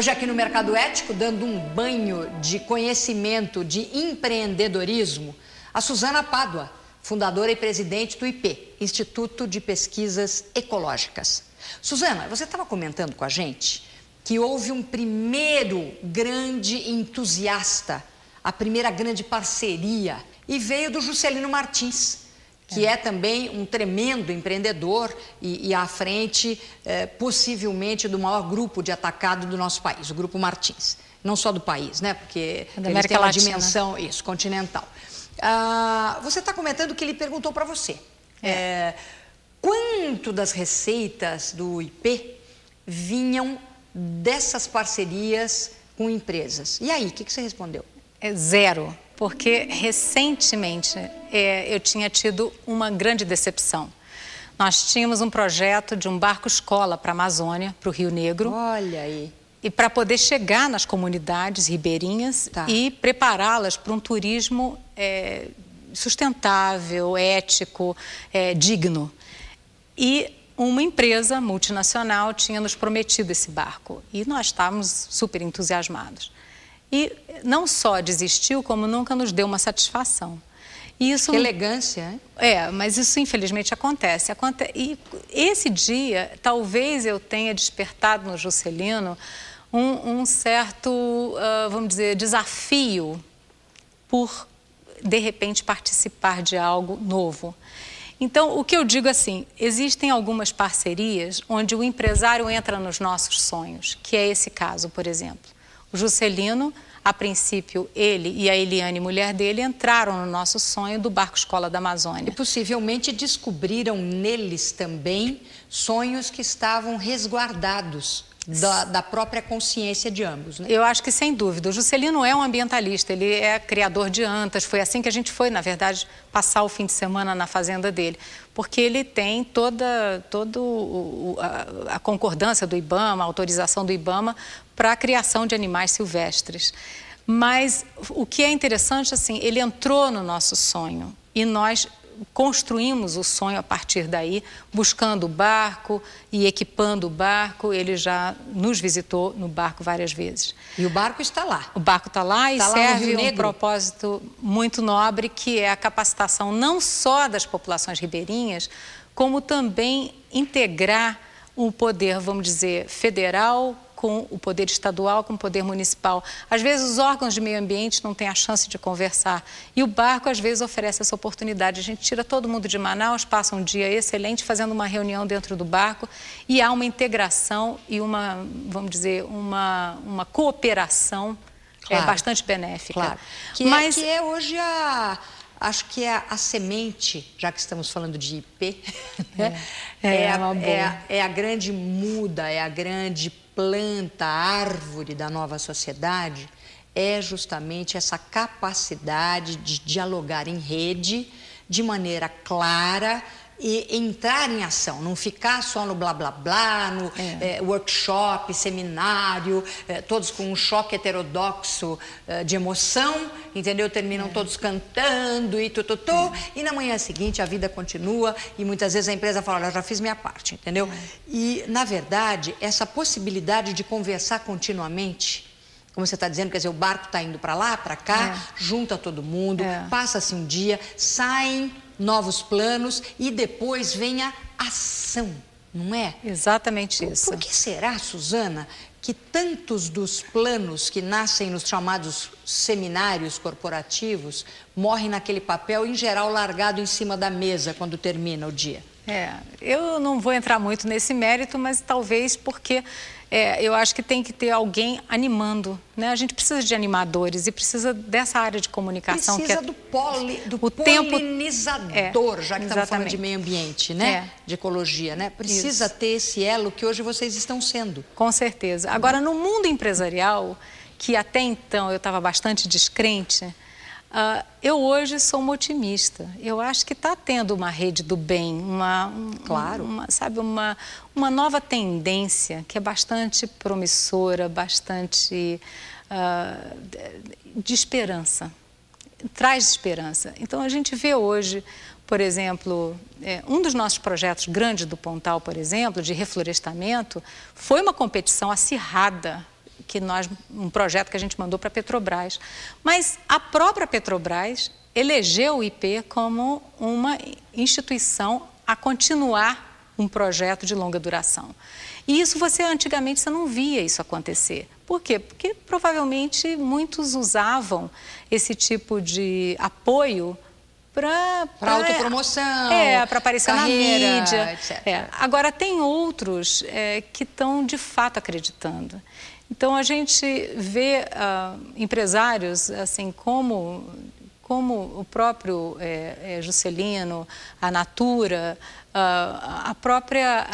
Hoje aqui no Mercado Ético, dando um banho de conhecimento de empreendedorismo, a Suzana Pádua, fundadora e presidente do IP, Instituto de Pesquisas Ecológicas. Suzana, você estava comentando com a gente que houve um primeiro grande entusiasta, a primeira grande parceria, e veio do Juscelino Martins, que é também um tremendo empreendedor e à frente, possivelmente, do maior grupo de atacado do nosso país, o Grupo Martins. Não só do país, né? Porque eles têm uma dimensão, isso, continental. Você está comentando que ele perguntou para você quanto das receitas do IP vinham dessas parcerias com empresas. E aí, o que você respondeu? Zero, porque recentemente eu tinha tido uma grande decepção. Nós tínhamos um projeto de um barco-escola para a Amazônia, para o Rio Negro. Olha aí. E para poder chegar nas comunidades ribeirinhas e prepará-las para um turismo sustentável, ético, digno. E uma empresa multinacional tinha nos prometido esse barco e nós estávamos super entusiasmados. E não só desistiu, como nunca nos deu uma satisfação. Isso, que elegância, hein? Mas isso infelizmente acontece. E esse dia, talvez eu tenha despertado no Juscelino um certo, vamos dizer, desafio por, de repente, participar de algo novo. Então, o que eu digo assim, existem algumas parcerias onde o empresário entra nos nossos sonhos, que é esse caso, por exemplo. O Juscelino, a princípio, ele e a Eliane, mulher dele, entraram no nosso sonho do Barco Escola da Amazônia. E possivelmente descobriram neles também sonhos que estavam resguardados da própria consciência de ambos, né? Eu acho que sem dúvida. O Juscelino é um ambientalista, ele é criador de antas, foi assim que a gente foi, na verdade, passar o fim de semana na fazenda dele, porque ele tem toda a concordância do IBAMA, a autorização do IBAMA para a criação de animais silvestres. Mas o que é interessante, assim, ele entrou no nosso sonho e nós construímos o sonho a partir daí, buscando o barco e equipando o barco. Ele já nos visitou no barco várias vezes. E o barco está lá? O barco está lá e serve um propósito muito nobre, que é a capacitação não só das populações ribeirinhas, como também integrar o poder, vamos dizer, federal com o poder estadual, com o poder municipal. Às vezes os órgãos de meio ambiente não têm a chance de conversar e o barco às vezes oferece essa oportunidade. A gente tira todo mundo de Manaus, passa um dia excelente fazendo uma reunião dentro do barco e há uma integração e uma, vamos dizer, uma cooperação bastante benéfica. Claro. Que é hoje acho que é a semente, já que estamos falando de IP, né? É a grande muda, é a grande planta, árvore da nova sociedade, é justamente essa capacidade de dialogar em rede, de maneira clara e entrar em ação, não ficar só no blá blá blá, no workshop, seminário, todos com um choque heterodoxo de emoção, entendeu? Terminam todos cantando e e na manhã seguinte a vida continua e muitas vezes a empresa fala, olha, eu já fiz minha parte, entendeu? E, na verdade, essa possibilidade de conversar continuamente, como você está dizendo, quer dizer, o barco está indo para lá, para cá, junta todo mundo, passa-se um dia, saem novos planos e depois vem a ação, não é? Exatamente isso. Por que será, Suzana, que tantos dos planos que nascem nos chamados seminários corporativos morrem naquele papel, em geral, largado em cima da mesa quando termina o dia? Eu não vou entrar muito nesse mérito, mas talvez porque eu acho que tem que ter alguém animando, né? A gente precisa de animadores e precisa dessa área de comunicação. Precisa do polinizador, já que estamos falando de meio ambiente, né? De ecologia, né? Precisa ter esse elo que hoje vocês estão sendo. Com certeza. Agora, no mundo empresarial, que até então eu estava bastante descrente, eu hoje sou uma otimista. Eu acho que está tendo uma rede do bem, uma nova tendência que é bastante promissora, bastante de esperança. Traz esperança. Então, a gente vê hoje, por exemplo, um dos nossos projetos grandes do Pontal, por exemplo, de reflorestamento, foi uma competição acirrada um projeto que a gente mandou para a Petrobras. Mas a própria Petrobras elegeu o IP como uma instituição a continuar um projeto de longa duração. E isso antigamente você não via isso acontecer. Por quê? Porque provavelmente muitos usavam esse tipo de apoio para autopromoção, para aparecer carreira, na mídia. etc. Agora, tem outros que estão de fato acreditando. Então, a gente vê empresários assim como o próprio Juscelino, a Natura, a própria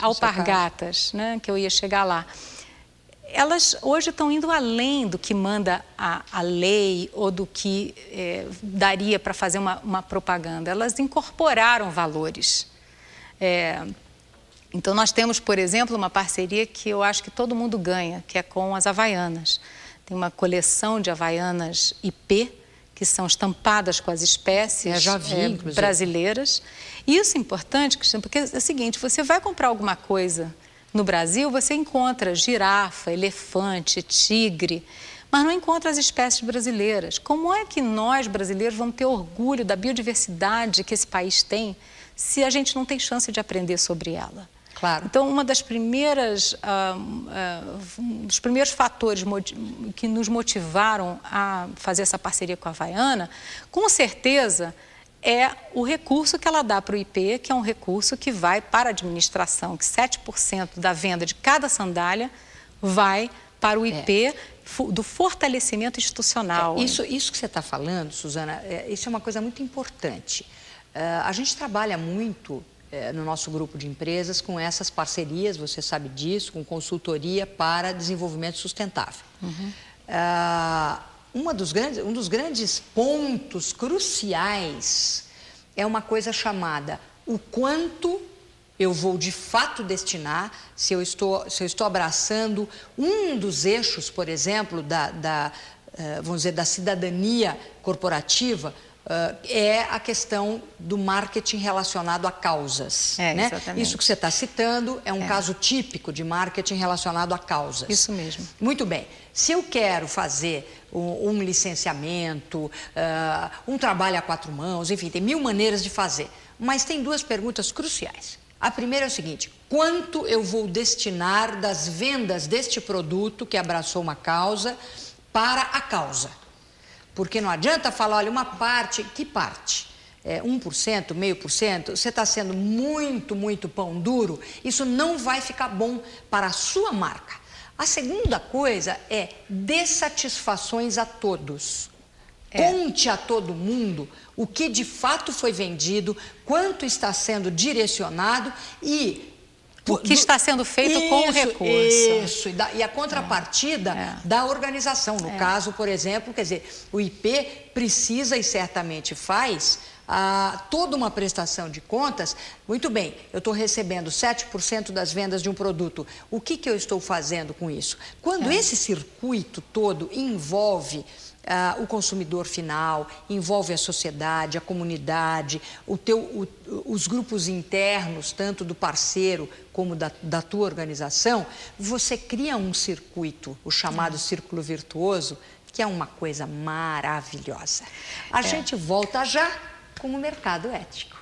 Alpargatas, né, que eu ia chegar lá. Elas hoje estão indo além do que manda a lei ou do que daria para fazer uma propaganda. Elas incorporaram valores. Então, nós temos, por exemplo, uma parceria que eu acho que todo mundo ganha, que é com as Havaianas. Tem uma coleção de Havaianas IP, que são estampadas com as espécies brasileiras. E isso é importante, Cristina, porque é o seguinte, você vai comprar alguma coisa no Brasil, você encontra girafa, elefante, tigre, mas não encontra as espécies brasileiras. Como é que nós, brasileiros, vamos ter orgulho da biodiversidade que esse país tem se a gente não tem chance de aprender sobre ela? Claro. Então, um dos primeiros fatores que nos motivaram a fazer essa parceria com a Havaiana, com certeza, é o recurso que ela dá para o IP, que é um recurso que vai para a administração, que 7% da venda de cada sandália vai para o IP do fortalecimento institucional. Isso que você está falando, Suzana, isso é uma coisa muito importante. A gente trabalha muito no nosso grupo de empresas com essas parcerias, você sabe disso, com consultoria para desenvolvimento sustentável. Uhum. Um dos grandes pontos cruciais é uma coisa chamada o quanto eu vou de fato destinar, se eu estou abraçando um dos eixos, por exemplo, vamos dizer, da cidadania corporativa, é a questão do marketing relacionado a causas. Né? Isso que você está citando é um caso típico de marketing relacionado a causas. Isso mesmo. Muito bem. Se eu quero fazer um licenciamento, um trabalho a 4 mãos, enfim, tem 1000 maneiras de fazer. Mas tem 2 perguntas cruciais. A primeira é o seguinte: quanto eu vou destinar das vendas deste produto que abraçou uma causa para a causa? Porque não adianta falar, olha, uma parte, que parte? 1%, 0,5%, você está sendo muito, muito pão duro, isso não vai ficar bom para a sua marca. A segunda coisa é satisfações a todos. Conte a todo mundo o que de fato foi vendido, quanto está sendo direcionado e o que está sendo feito com o recurso. Isso, e a contrapartida da organização. No caso, por exemplo, quer dizer, o IP precisa e certamente faz toda uma prestação de contas. Muito bem, eu estou recebendo 7% das vendas de um produto. O que eu estou fazendo com isso? Quando esse circuito todo envolve o consumidor final, envolve a sociedade, a comunidade, os grupos internos, tanto do parceiro como da tua organização, você cria um circuito, o chamado círculo virtuoso, que é uma coisa maravilhosa. A gente volta já com o mercado ético.